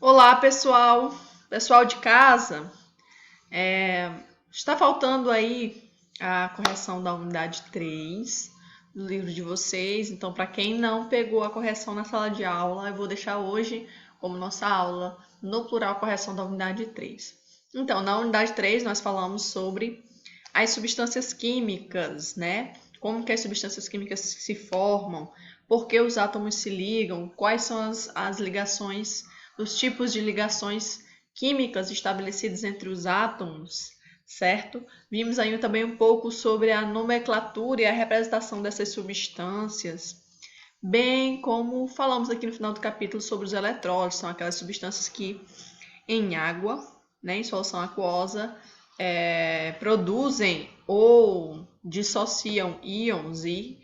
Olá, pessoal! Pessoal de casa, está faltando aí a correção da unidade 3 do livro de vocês. Então, para quem não pegou a correção na sala de aula, eu vou deixar hoje como nossa aula no plural a correção da unidade 3. Então, na unidade 3 nós falamos sobre as substâncias químicas, né? Como que as substâncias químicas se formam, por que os átomos se ligam, quais são as ligações, os tipos de ligações químicas estabelecidas entre os átomos, certo? Vimos aí também um pouco sobre a nomenclatura e a representação dessas substâncias, bem como falamos aqui no final do capítulo sobre os eletrólitos, são aquelas substâncias que em água, né, em solução aquosa, produzem ou dissociam íons e,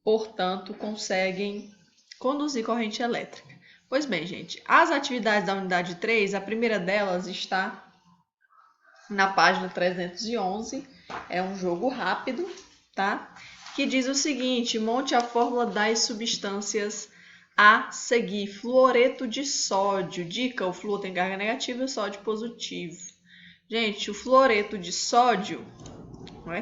portanto, conseguem conduzir corrente elétrica. Pois bem, gente, as atividades da unidade 3, a primeira delas está na página 311, é um jogo rápido, tá? Que diz o seguinte: monte a fórmula das substâncias a seguir. Fluoreto de sódio. Dica: o flúor tem carga negativa e o sódio positivo. Gente, o fluoreto de sódio,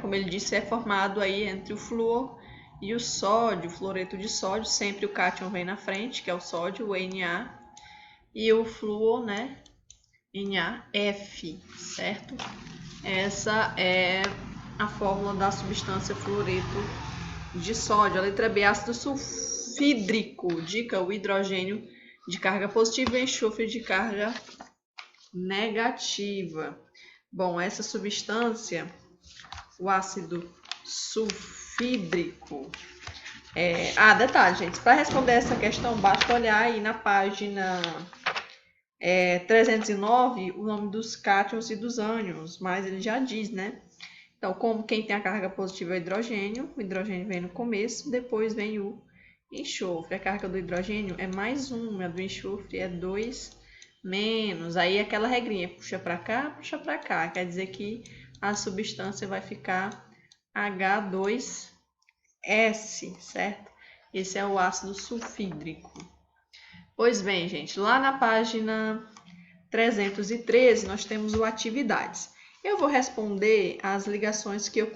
como ele disse, é formado aí entre o flúor e o sódio. O fluoreto de sódio, sempre o cátion vem na frente, que é o sódio, o Na, e o flúor, né, NaF, certo? Essa é a fórmula da substância fluoreto de sódio. A letra B, ácido sulfídrico. Dica: o hidrogênio de carga positiva e o enxofre de carga negativa. Bom, essa substância, o ácido sulfídrico. Detalhe, gente. Para responder essa questão, basta olhar aí na página 309 o nome dos cátions e dos ânions, mas ele já diz, né? Então, como quem tem a carga positiva é o hidrogênio vem no começo, depois vem o enxofre. A carga do hidrogênio é +1, a do enxofre é 2 menos. Aí aquela regrinha, puxa para cá, quer dizer que a substância vai ficar H2S, certo? Esse é o ácido sulfídrico. Pois bem, gente, lá na página 313 nós temos o atividades. Eu vou responder as ligações que eu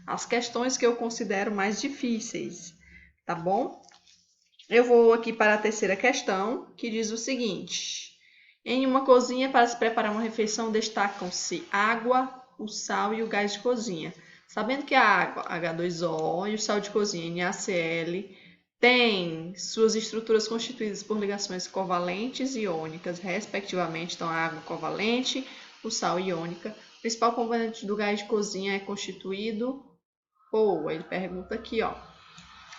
as questões que eu considero mais difíceis, tá bom? Eu vou aqui para a terceira questão, que diz o seguinte: em uma cozinha, para se preparar uma refeição, destacam-se água, o sal e o gás de cozinha. Sabendo que a água, H2O, e o sal de cozinha, NaCl, tem suas estruturas constituídas por ligações covalentes e iônicas, respectivamente. Então, a água covalente, o sal iônica. O principal componente do gás de cozinha é constituído por, ele pergunta aqui, ó.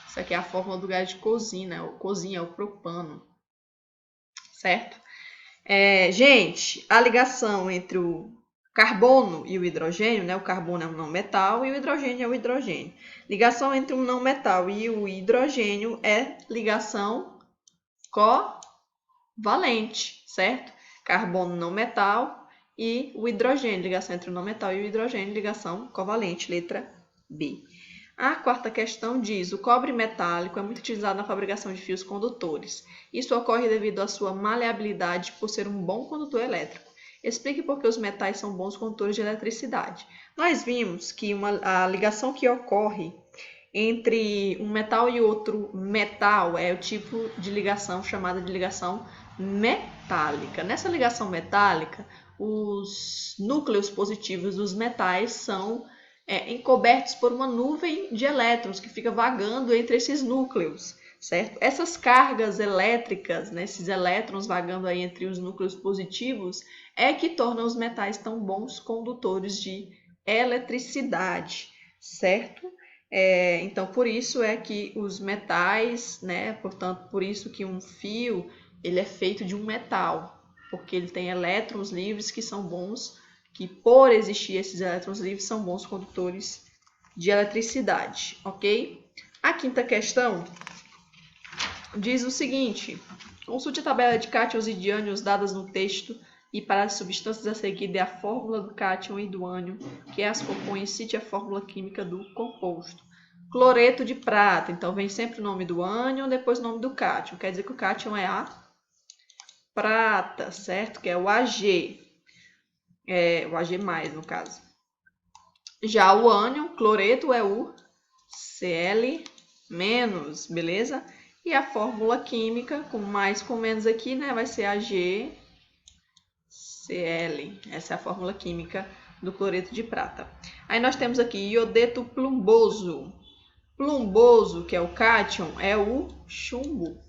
Isso aqui é a fórmula do gás de cozinha, o propano, certo? Gente, a ligação entre o carbono e o hidrogênio, né? O carbono é um não metal e o hidrogênio é o hidrogênio. Ligação entre um não metal e o hidrogênio é ligação covalente, certo? Carbono não metal e o hidrogênio, ligação entre o não metal e o hidrogênio, ligação covalente, letra B. A quarta questão diz: o cobre metálico é muito utilizado na fabricação de fios condutores. Isso ocorre devido à sua maleabilidade por ser um bom condutor elétrico. Explique por que os metais são bons condutores de eletricidade. Nós vimos que a ligação que ocorre entre um metal e outro metal é o tipo de ligação chamada de ligação metálica. Nessa ligação metálica, os núcleos positivos dos metais são encobertos por uma nuvem de elétrons que fica vagando entre esses núcleos, certo? Essas cargas elétricas, né, esses elétrons vagando aí entre os núcleos positivos, é que tornam os metais tão bons condutores de eletricidade, certo? Então, por isso é que os metais, né, portanto, por isso que um fio ele é feito de um metal, porque ele tem elétrons livres que são bons, que por existir esses elétrons livres são bons condutores de eletricidade, ok? A quinta questão diz o seguinte: consulte a tabela de cátions e de ânions dadas no texto e para as substâncias a seguir dê a fórmula do cátion e do ânion, que as compõem, e cite a fórmula química do composto. Cloreto de prata, então vem sempre o nome do ânion, depois o nome do cátion. Quer dizer que o cátion é a prata, certo? Que é o Ag. O Ag+, no caso. Já o ânion, cloreto, é o Cl-, beleza? E a fórmula química, com mais com menos aqui, né, vai ser AgCl. Essa é a fórmula química do cloreto de prata. Aí nós temos aqui iodeto plumboso. Plumboso, que é o cátion, é o chumbo,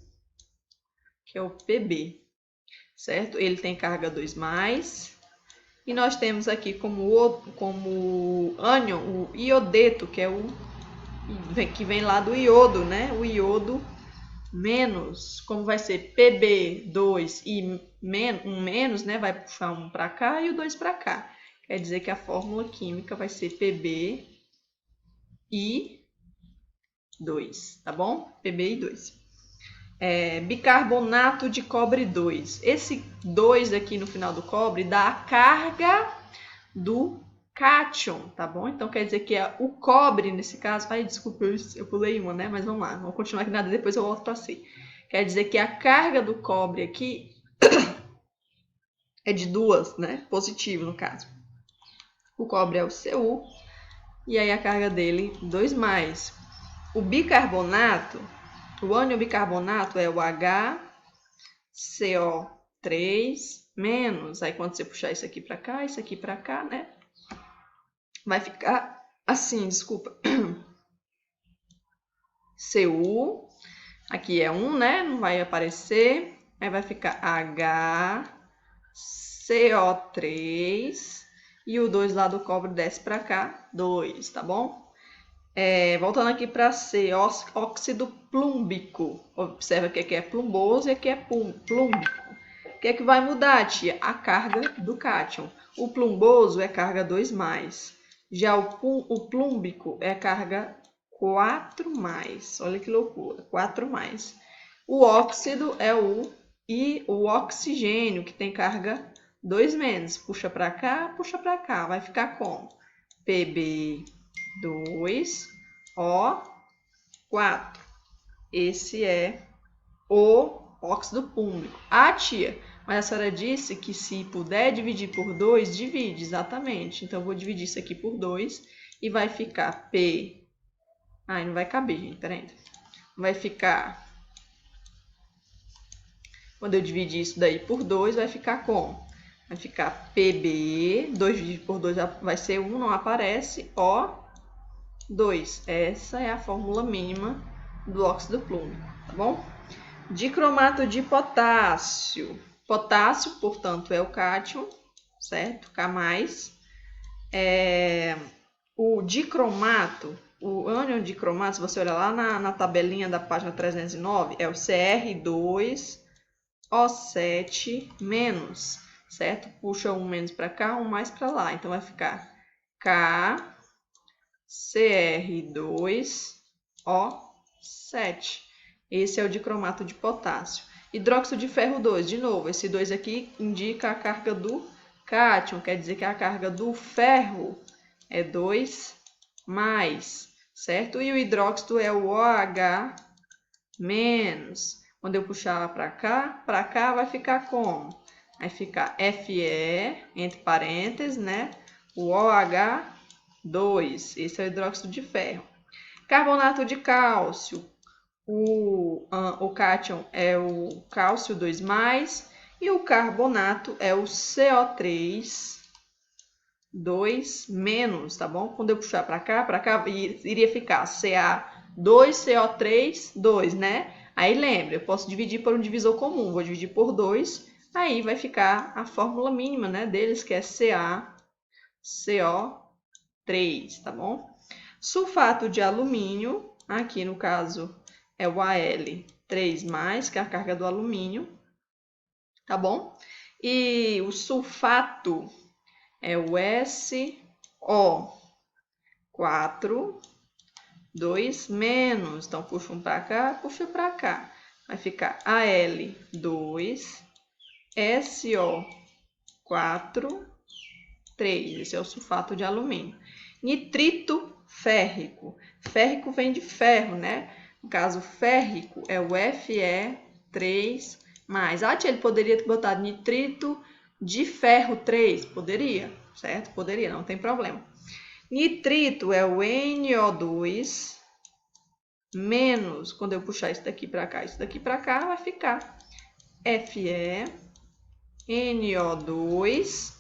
que é o Pb, certo? Ele tem carga 2+. E nós temos aqui como ânion o iodeto, que é o que vem lá do iodo, né? O iodo menos, como vai ser Pb2 e um menos, né? Vai puxar um para cá e o 2 para cá. Quer dizer que a fórmula química vai ser Pb e 2, tá bom? Pb e 2. Bicarbonato de cobre 2. Esse 2 aqui no final do cobre dá a carga do cátion, tá bom? Então quer dizer que o cobre nesse caso... Ai, desculpa, eu pulei uma, né? Mas vamos lá, vamos continuar aqui nada, depois eu volto para C. Quer dizer que a carga do cobre aqui é de 2, né? Positivo no caso. O cobre é o Cu e aí a carga dele 2+. O bicarbonato, o ânion bicarbonato é o HCO3-. Aí quando você puxar isso aqui para cá, né? Vai ficar assim, desculpa. Cu, aqui é 1, né? Não vai aparecer. Aí vai ficar HCO3 e o 2 lá do cobre desce para cá, 2, tá bom? Voltando aqui para C, óxido plúmbico. Observa que aqui é plumboso e aqui é plúmbico. O que é que vai mudar, tia? A carga do cátion. O plumboso é carga 2+. Já o plúmbico é carga 4+. Olha que loucura, 4+. O óxido é o oxigênio, que tem carga 2-. Puxa para cá, vai ficar como? Pb2O4. Esse é o óxido plúmbico. Ah, tia, mas a senhora disse que se puder dividir por 2, divide, exatamente. Então, eu vou dividir isso aqui por 2 e vai ficar P... Ai, não vai caber, gente, peraí. Vai ficar... Quando eu dividir isso daí por 2, vai ficar como? Vai ficar Pb, 2 dividido por 2 vai ser 1, não aparece, O2. Essa é a fórmula mínima do óxido plúmbico, tá bom? Dicromato de potássio. Potássio, portanto, é o cátion, certo? K+. O dicromato, o ânion dicromato, se você olhar lá na tabelinha da página 309, é o Cr2O7-, certo? Puxa um menos para cá, um mais para lá. Então, vai ficar KCr2O7. Esse é o dicromato de potássio. Hidróxido de ferro 2, de novo, esse 2 aqui indica a carga do cátion, quer dizer que a carga do ferro é 2+, certo? E o hidróxido é o OH-. Quando eu puxar para cá vai ficar como? Vai ficar Fe, entre parênteses, né? O OH2, esse é o hidróxido de ferro. Carbonato de cálcio. O cátion é o cálcio 2+, e o carbonato é o CO3 2-, tá bom? Quando eu puxar para cá, iria ficar Ca2CO3 2, né? Aí lembra, eu posso dividir por um divisor comum, vou dividir por 2, aí vai ficar a fórmula mínima, né, deles, que é CaCO3, tá bom? Sulfato de alumínio, aqui no caso é o Al3+, que é a carga do alumínio, tá bom? E o sulfato é o SO4, 2-. Então, puxa um para cá, puxa para cá. Vai ficar Al2, SO4, 3. Esse é o sulfato de alumínio. Nitrito férrico. Férrico vem de ferro, né? No caso, férrico é o Fe3-. mais. Ah, tia, ele poderia ter botado nitrito de ferro 3? Poderia, certo? Poderia, não tem problema. Nitrito é o NO2 menos, quando eu puxar isso daqui para cá, vai ficar Fe NO2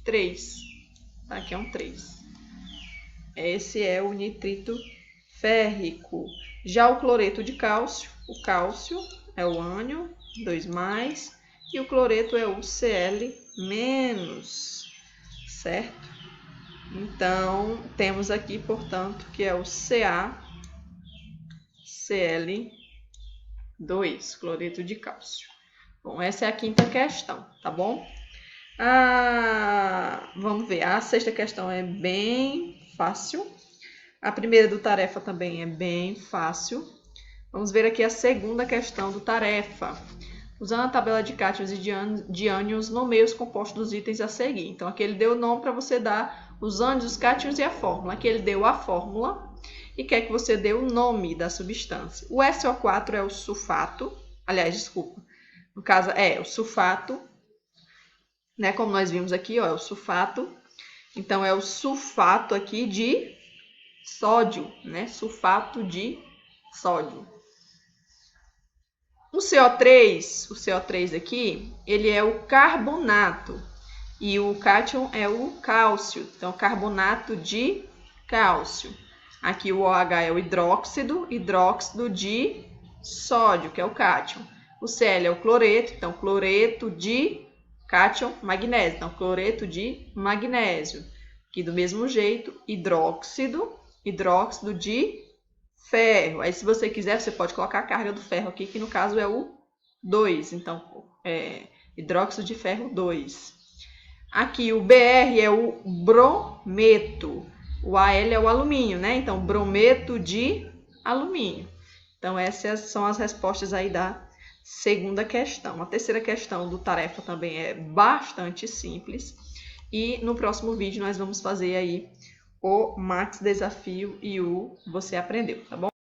3. Aqui é um 3. Esse é o nitrito férrico. Já o cloreto de cálcio, o cálcio é o ânion, 2+, e o cloreto é o Cl-, certo? Então, temos aqui, portanto, que é o CaCl2, cloreto de cálcio. Bom, essa é a quinta questão, tá bom? Vamos ver, a sexta questão é bem fácil. A primeira do tarefa também é bem fácil. Vamos ver aqui a segunda questão do tarefa. Usando a tabela de cátions e de ânions, nomeie os compostos dos itens a seguir. Então, aqui ele deu o nome para você dar os ânions, os cátions e a fórmula. Aqui ele deu a fórmula e quer que você dê o nome da substância. O SO4 é o sulfato, aliás, desculpa, no caso é o sulfato, né? Como nós vimos aqui, ó, é o sulfato. Então, é o sulfato aqui de sódio, né? Sulfato de sódio. O CO3 aqui, ele é o carbonato e o cátion é o cálcio. Então, carbonato de cálcio. Aqui o OH é o hidróxido de sódio, que é o cátion. O Cl é o cloreto, então cloreto de cátion, magnésio. Então, cloreto de magnésio. Aqui do mesmo jeito, hidróxido de ferro. Aí, se você quiser, você pode colocar a carga do ferro aqui, que no caso é o 2. Então, hidróxido de ferro 2. Aqui, o Br é o brometo. O Al é o alumínio, né? Então, brometo de alumínio. Então, essas são as respostas aí da segunda questão. A terceira questão do tarefa também é bastante simples. E no próximo vídeo nós vamos fazer aí o Max Desafio e o Você Aprendeu, tá bom?